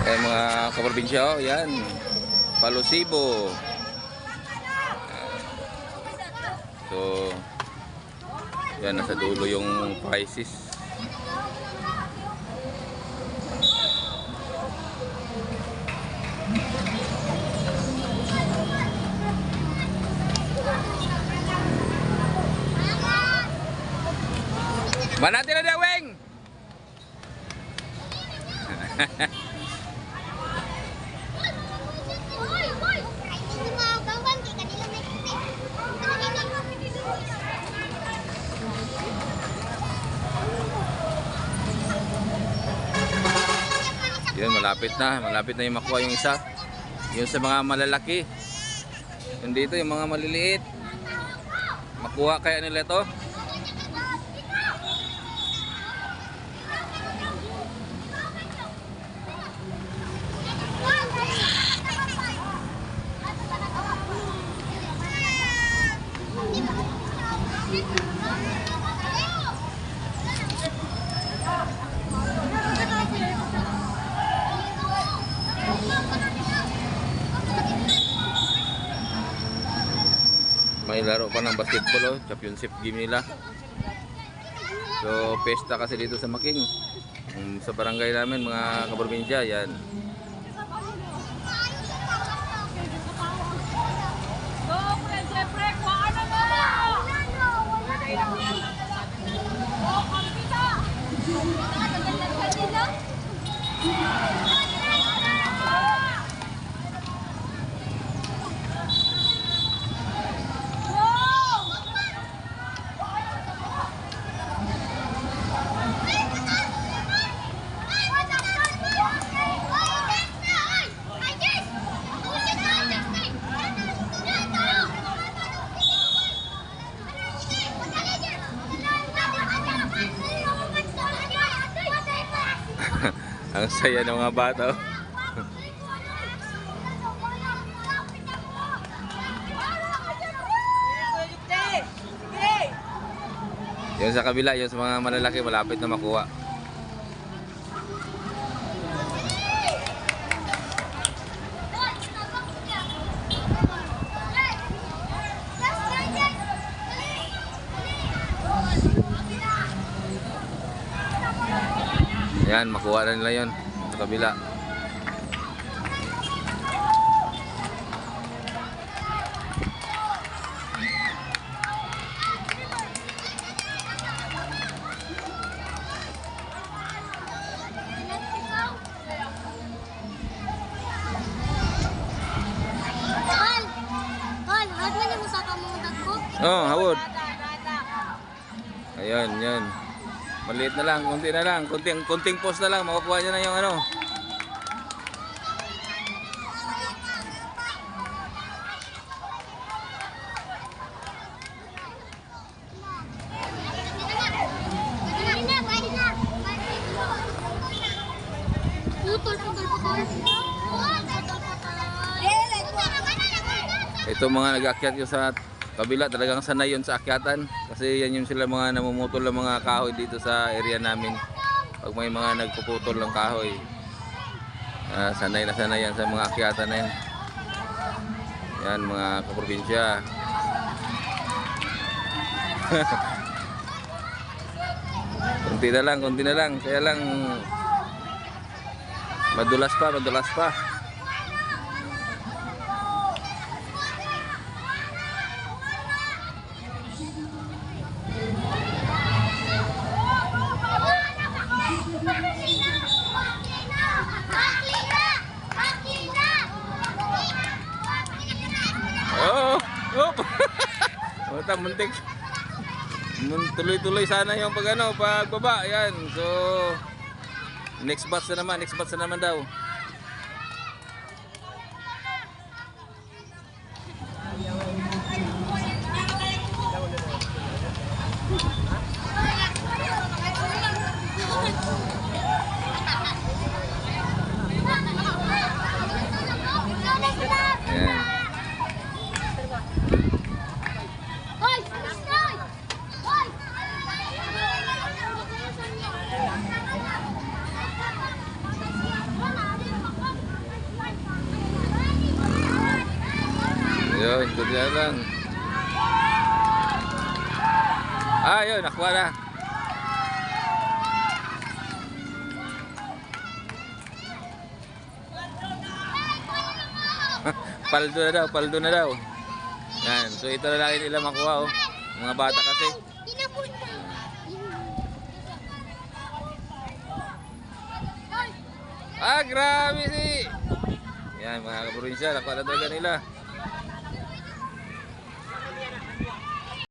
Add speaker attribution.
Speaker 1: Ayan mga kaprobinsya, oh, yan. Palusibo. So, yan, nasa dulo yung prices. Manati na daweng! Yun, malapit na yung makuha yung isa. Yun sa mga malalaki. Yun dito yung mga maliliit. Makuha kaya nila to. May laro pa ng basketball, oh, championship game nila. So, pesta kasi dito sa Making. Sa barangay namin, mga kaprobinsya, yan. Ang saya ng mga bata. Yung sa kabila, yung sa mga malalaki, malapit na makuha. Yan, makuha na nila yun sa kabila. Oh, hawod. Ayan, yan. Maliit na lang, konti na lang, konting post na lang, makukuha niya na yung ano. Ito mga nag-aakyat yung sa kabila, talagang sanay yun sa akyatan kasi yan yung sila mga namumutol ng mga kahoy dito sa area namin. Pag may mga nagpuputol ng kahoy, sanay na sanay yan sa mga akyatan na yan. Yan mga kaprobinsya. Konti na lang, kaya lang madulas pa. Muntik. Tuloy-tuloy sana yung pagbaba. Yan. So next batch na naman daw. Ayun, good na lang. Ayun, nakuha na. Paldo na daw, paldo na daw. Yan, so ito na lang nila makuha oh. Mga bata kasi. Ah, grabe si. Yan mga kaprobinsya, nakuha na talaga nila.